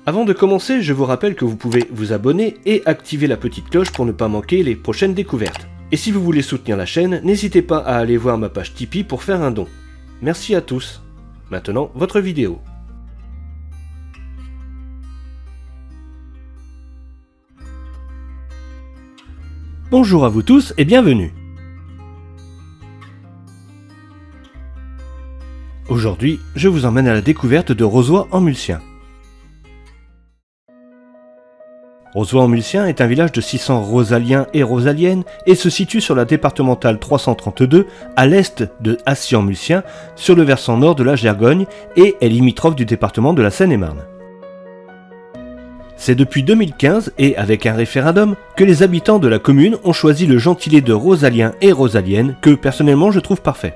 Avant de commencer, je vous rappelle que vous pouvez vous abonner et activer la petite cloche pour ne pas manquer les prochaines découvertes. Et si vous voulez soutenir la chaîne, n'hésitez pas à aller voir ma page Tipeee pour faire un don. Merci à tous. Maintenant, votre vidéo. Bonjour à vous tous et bienvenue. Aujourd'hui, je vous emmène à la découverte de Rozoy-en-Mulcien. Rozoy-en-Mulcien est un village de 600 Rosaliens et Rosaliennes et se situe sur la départementale 332 à l'est de Assy-en-Mulcien, sur le versant nord de la Gergogne et est limitrophe du département de la Seine-et-Marne. C'est depuis 2015 et avec un référendum que les habitants de la commune ont choisi le gentilé de Rosaliens et Rosaliennes que personnellement je trouve parfait.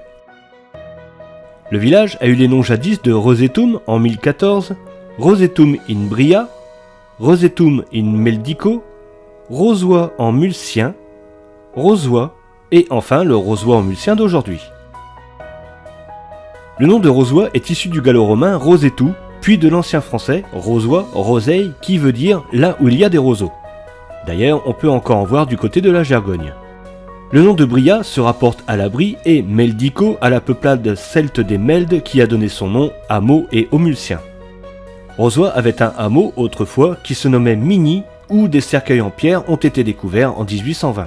Le village a eu les noms jadis de Rosetum en 1014, Rosetum in Bria, Rosetum in Meldico, Rozoy-en-Mulcien, Rozoy et enfin le Rozoy-en-Mulcien d'aujourd'hui. Le nom de Rozoy est issu du gallo-romain Rosetu, puis de l'ancien français Rozoy, Roseille, qui veut dire là où il y a des roseaux. D'ailleurs, on peut encore en voir du côté de la Gergogne. Le nom de Bria se rapporte à la Brie et Meldico à la peuplade celte des Meldes qui a donné son nom à Meaux et aux Mulciens. Rozoy avait un hameau autrefois qui se nommait Migny, où des cercueils en pierre ont été découverts en 1820.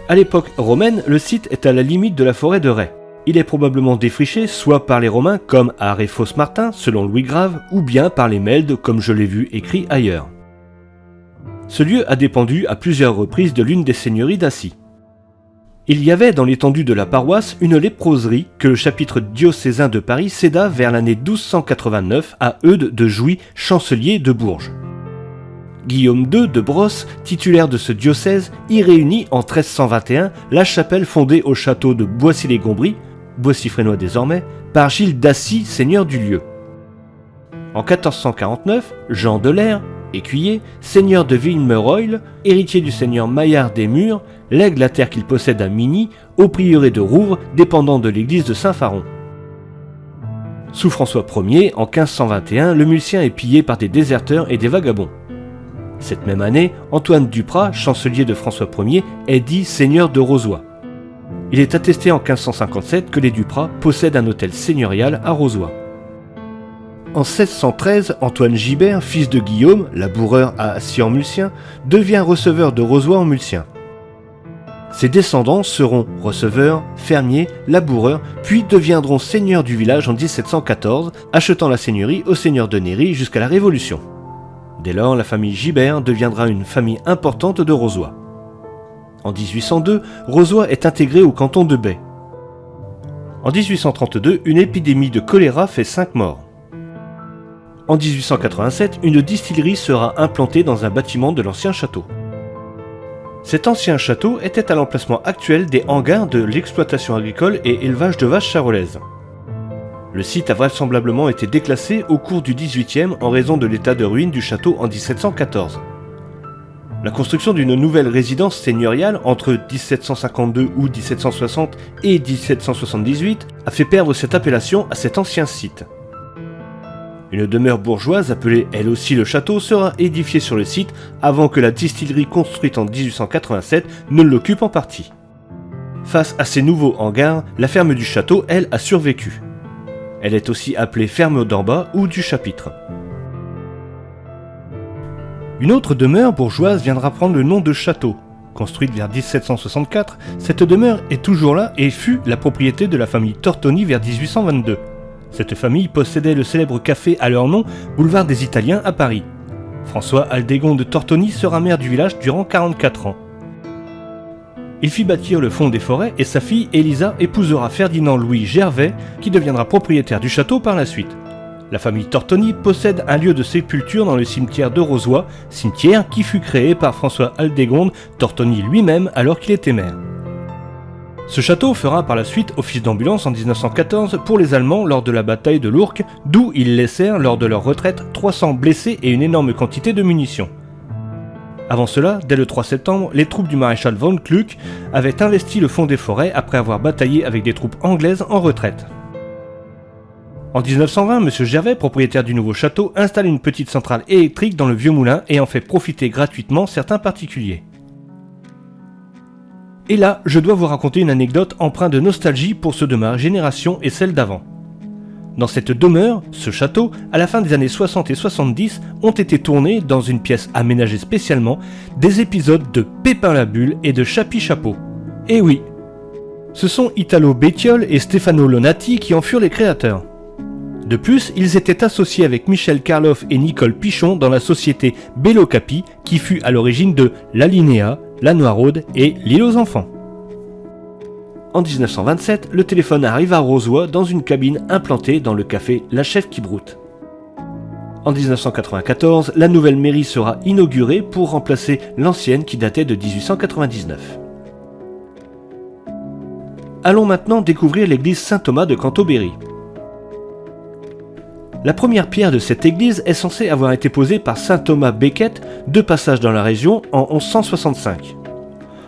À l'époque romaine, le site est à la limite de la forêt de Ray. Il est probablement défriché soit par les Romains comme à Réfos-Martin selon Louis Grave, ou bien par les Meldes comme je l'ai vu écrit ailleurs. Ce lieu a dépendu à plusieurs reprises de l'une des seigneuries d'Assy. Il y avait dans l'étendue de la paroisse une léproserie que le chapitre diocésain de Paris céda vers l'année 1289 à Eudes de Jouy, chancelier de Bourges. Guillaume II de Brosse, titulaire de ce diocèse, y réunit en 1321 la chapelle fondée au château de Boissy-les-Gombry, Boissy-Fresnois désormais, par Gilles d'Assy, seigneur du lieu. En 1449, Jean de Lair, écuyer, seigneur de Villemereuil, héritier du seigneur Maillard des Murs, lègue la terre qu'il possède à Migny au prieuré de Rouvres, dépendant de l'église de Saint-Pharon. Sous François Ier, en 1521, le Mulcien est pillé par des déserteurs et des vagabonds. Cette même année, Antoine Duprat, chancelier de François Ier, est dit seigneur de Rozoy. Il est attesté en 1557 que les Duprat possèdent un hôtel seigneurial à Rozoy. En 1613, Antoine Gibert, fils de Guillaume, laboureur à Assy-en-Mulcien, devient receveur de Rozoy-en-Mulcien. Ses descendants seront receveurs, fermiers, laboureurs, puis deviendront seigneurs du village en 1714, achetant la seigneurie au seigneur de Néry jusqu'à la Révolution. Dès lors, la famille Gibert deviendra une famille importante de Rozoy. En 1802, Rozoy est intégré au canton de Bay. En 1832, une épidémie de choléra fait 5 morts. En 1887, une distillerie sera implantée dans un bâtiment de l'ancien château. Cet ancien château était à l'emplacement actuel des hangars de l'exploitation agricole et élevage de vaches charolaises. Le site a vraisemblablement été déclassé au cours du XVIIIe en raison de l'état de ruine du château en 1714. La construction d'une nouvelle résidence seigneuriale entre 1752 ou 1760 et 1778 a fait perdre cette appellation à cet ancien site. Une demeure bourgeoise appelée elle aussi le château sera édifiée sur le site avant que la distillerie construite en 1887 ne l'occupe en partie. Face à ces nouveaux hangars, la ferme du château, elle, a survécu. Elle est aussi appelée ferme d'en bas ou du chapitre. Une autre demeure bourgeoise viendra prendre le nom de château. Construite vers 1764, cette demeure est toujours là et fut la propriété de la famille Tortoni vers 1822. Cette famille possédait le célèbre café à leur nom, boulevard des Italiens à Paris. François Aldégon de Tortoni sera maire du village durant 44 ans. Il fit bâtir le fond des forêts et sa fille Élisa épousera Ferdinand Louis Gervais qui deviendra propriétaire du château par la suite. La famille Tortoni possède un lieu de sépulture dans le cimetière de Rozoy, cimetière qui fut créé par François Aldégonde Tortoni lui-même alors qu'il était maire. Ce château fera par la suite office d'ambulance en 1914 pour les Allemands lors de la bataille de l'Ourcq, d'où ils laissèrent lors de leur retraite 300 blessés et une énorme quantité de munitions. Avant cela, dès le 3 septembre, les troupes du maréchal von Kluck avaient investi le fond des forêts après avoir bataillé avec des troupes anglaises en retraite. En 1920, M. Gervais, propriétaire du nouveau château, installe une petite centrale électrique dans le vieux moulin et en fait profiter gratuitement certains particuliers. Et là, je dois vous raconter une anecdote empreinte de nostalgie pour ceux de ma génération et celle d'avant. Dans cette demeure, ce château, à la fin des années 60 et 70, ont été tournés, dans une pièce aménagée spécialement, des épisodes de Pépin la Bulle et de Chapi Chapeau. Et oui, ce sont Italo Bettiol et Stefano Lonati qui en furent les créateurs. De plus, ils étaient associés avec Michel Karloff et Nicole Pichon dans la société Bello Capi, qui fut à l'origine de l'Alinéa, la Noiraude et l'Île aux enfants. En 1927, le téléphone arrive à Rozoy dans une cabine implantée dans le café La Chef qui broute. En 1994, la nouvelle mairie sera inaugurée pour remplacer l'ancienne qui datait de 1899. Allons maintenant découvrir l'église Saint-Thomas de Cantorbéry. La première pierre de cette église est censée avoir été posée par saint Thomas Becket, de passage dans la région en 1165.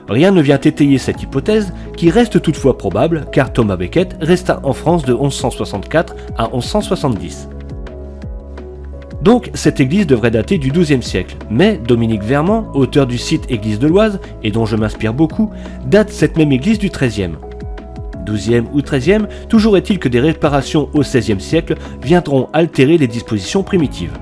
Rien ne vient étayer cette hypothèse, qui reste toutefois probable, car Thomas Becket resta en France de 1164 à 1170. Donc cette église devrait dater du XIIe siècle, mais Dominique Vermand, auteur du site Église de l'Oise, et dont je m'inspire beaucoup, date cette même église du XIIIe. XIIe ou XIIIe, toujours est-il que des réparations au XVIe siècle viendront altérer les dispositions primitives.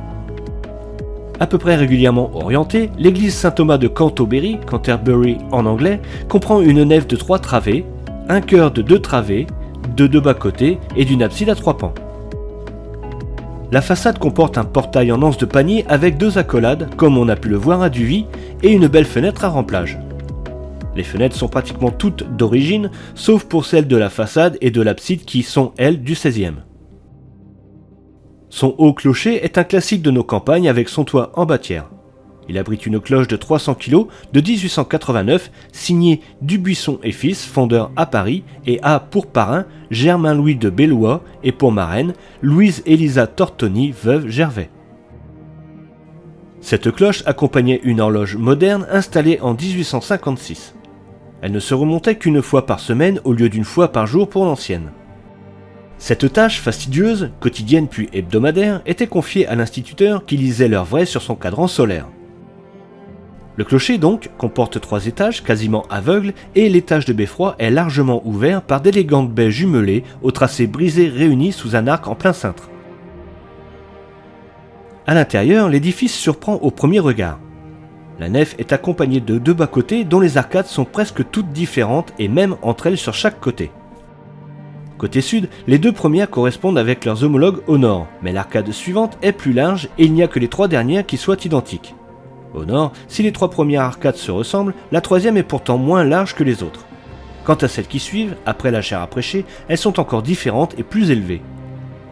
À peu près régulièrement orientée, l'église Saint-Thomas de Cantorbéry, Canterbury en anglais, comprend une nef de 3 travées, un chœur de 2 travées, de 2 bas-côtés et d'une abside à 3 pans. La façade comporte un portail en anse de panier avec 2 accolades, comme on a pu le voir à Duvy, et une belle fenêtre à remplage. Les fenêtres sont pratiquement toutes d'origine, sauf pour celles de la façade et de l'abside qui sont, elles, du XVIe. Son haut clocher est un classique de nos campagnes avec son toit en bâtière. Il abrite une cloche de 300 kg de 1889, signée Dubuisson et Fils, fondeur à Paris, et a pour parrain Germain-Louis de Bellois et pour marraine Louise-Élisa Tortoni, veuve Gervais. Cette cloche accompagnait une horloge moderne installée en 1856. Elle ne se remontait qu'une fois par semaine au lieu d'une fois par jour pour l'ancienne. Cette tâche fastidieuse, quotidienne puis hebdomadaire, était confiée à l'instituteur qui lisait l'heure vraie sur son cadran solaire. Le clocher donc comporte 3 étages quasiment aveugles et l'étage de beffroi est largement ouvert par d'élégantes baies jumelées aux tracés brisés réunis sous un arc en plein cintre. À l'intérieur, l'édifice surprend au premier regard. La nef est accompagnée de 2 bas-côtés dont les arcades sont presque toutes différentes et même entre elles sur chaque côté. Côté sud, les 2 premières correspondent avec leurs homologues au nord, mais l'arcade suivante est plus large et il n'y a que les 3 dernières qui soient identiques. Au nord, si les 3 premières arcades se ressemblent, la 3e est pourtant moins large que les autres. Quant à celles qui suivent, après la chaire à prêcher, elles sont encore différentes et plus élevées.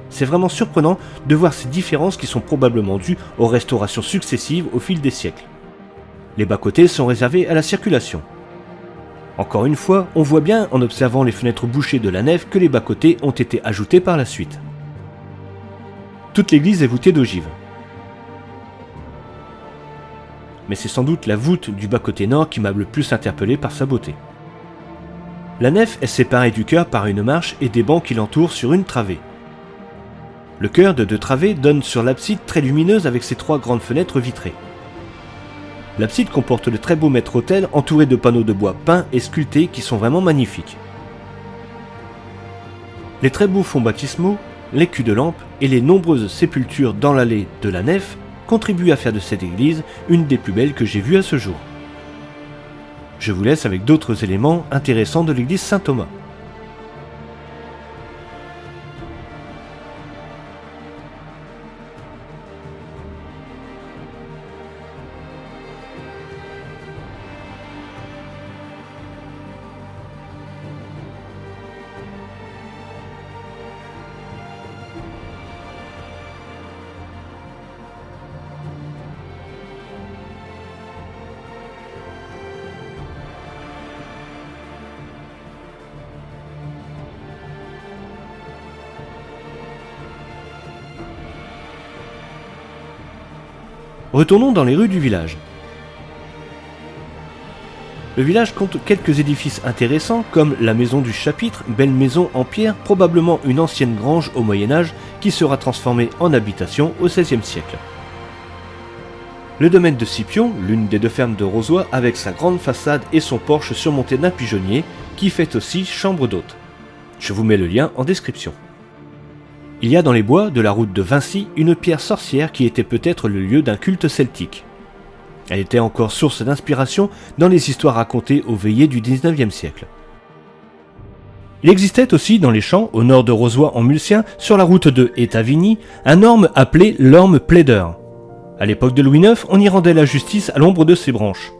C'est vraiment surprenant de voir ces différences qui sont probablement dues aux restaurations successives au fil des siècles. Les bas-côtés sont réservés à la circulation. Encore une fois, on voit bien en observant les fenêtres bouchées de la nef que les bas-côtés ont été ajoutés par la suite. Toute l'église est voûtée d'ogives. Mais c'est sans doute la voûte du bas-côté nord qui m'a le plus interpellé par sa beauté. La nef est séparée du chœur par une marche et des bancs qui l'entourent sur une travée. Le chœur de 2 travées donne sur l'abside très lumineuse avec ses 3 grandes fenêtres vitrées. L'abside comporte de très beaux maîtres-autel entourés de panneaux de bois peints et sculptés qui sont vraiment magnifiques. Les très beaux fonds baptismaux, les culs de lampe et les nombreuses sépultures dans l'allée de la nef contribuent à faire de cette église une des plus belles que j'ai vues à ce jour. Je vous laisse avec d'autres éléments intéressants de l'église Saint-Thomas. Retournons dans les rues du village. Le village compte quelques édifices intéressants comme la maison du chapitre, belle maison en pierre, probablement une ancienne grange au Moyen-Âge qui sera transformé en habitation au XVIe siècle. Le domaine de Scipion, l'une des deux fermes de Rozoy, avec sa grande façade et son porche surmonté d'un pigeonnier, qui fait aussi chambre d'hôte. Je vous mets le lien en description. Il y a dans les bois de la route de Vincy une pierre sorcière qui était peut-être le lieu d'un culte celtique. Elle était encore source d'inspiration dans les histoires racontées aux veillées du XIXe siècle. Il existait aussi dans les champs, au nord de Rozoy en Mulcien, sur la route de Étavigny, un orme appelé l'orme plaideur. À l'époque de Louis IX, on y rendait la justice à l'ombre de ses branches.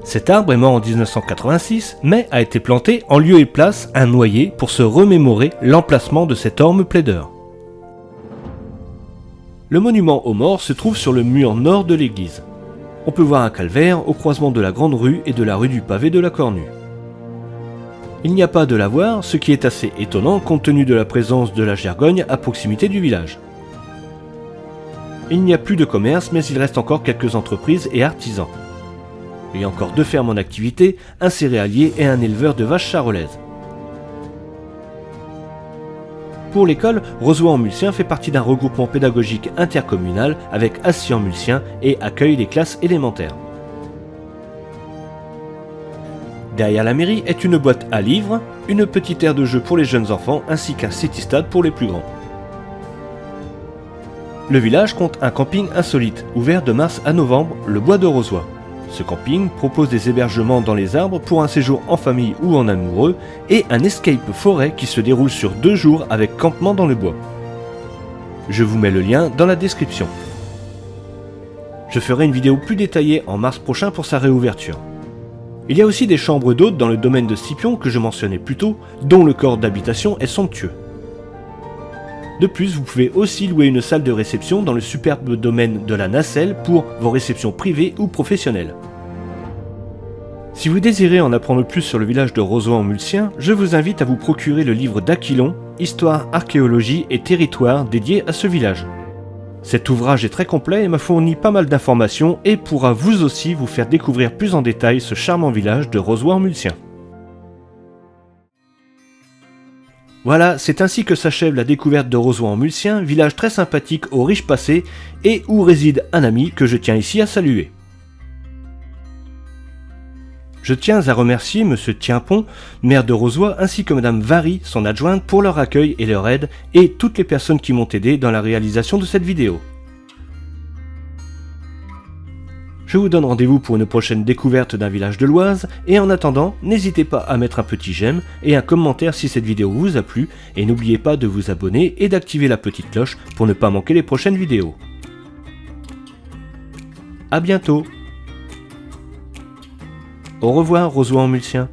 Cet arbre est mort en 1986, mais a été planté en lieu et place un noyer pour se remémorer l'emplacement de cet orme plaideur. Le monument aux morts se trouve sur le mur nord de l'église. On peut voir un calvaire au croisement de la Grande Rue et de la rue du Pavé de la Cornue. Il n'y a pas de lavoir, ce qui est assez étonnant compte tenu de la présence de la Gergogne à proximité du village. Il n'y a plus de commerce, mais il reste encore quelques entreprises et artisans. Il y a encore 2 fermes en activité, un céréalier et un éleveur de vaches charolaises. Pour l'école, Rozoy en Mulcien fait partie d'un regroupement pédagogique intercommunal avec Assy en Mulcien et accueille les classes élémentaires. Derrière la mairie est une boîte à livres, une petite aire de jeu pour les jeunes enfants ainsi qu'un city-stade pour les plus grands. Le village compte un camping insolite, ouvert de mars à novembre, le bois de Rozoy. Ce camping propose des hébergements dans les arbres pour un séjour en famille ou en amoureux et un escape forêt qui se déroule sur 2 jours avec campement dans le bois. Je vous mets le lien dans la description. Je ferai une vidéo plus détaillée en mars prochain pour sa réouverture. Il y a aussi des chambres d'hôtes dans le domaine de Scipion que je mentionnais plus tôt, dont le corps d'habitation est somptueux. De plus, vous pouvez aussi louer une salle de réception dans le superbe domaine de la Nacelle pour vos réceptions privées ou professionnelles. Si vous désirez en apprendre plus sur le village de Rozoy en Mulcien, je vous invite à vous procurer le livre d'Aquilon, Histoire, archéologie et territoire dédié à ce village. Cet ouvrage est très complet et m'a fourni pas mal d'informations et pourra vous aussi vous faire découvrir plus en détail ce charmant village de Rozoy en Mulcien. Voilà, c'est ainsi que s'achève la découverte de Rozoy en Mulcien, village très sympathique au riche passé et où réside un ami que je tiens ici à saluer. Je tiens à remercier Monsieur Tienpont, maire de Rozoy, ainsi que Madame Vary, son adjointe, pour leur accueil et leur aide, et toutes les personnes qui m'ont aidé dans la réalisation de cette vidéo. Je vous donne rendez-vous pour une prochaine découverte d'un village de l'Oise, et en attendant, n'hésitez pas à mettre un petit j'aime et un commentaire si cette vidéo vous a plu, et n'oubliez pas de vous abonner et d'activer la petite cloche pour ne pas manquer les prochaines vidéos. A bientôt. Au revoir Rozoy en Mulcien.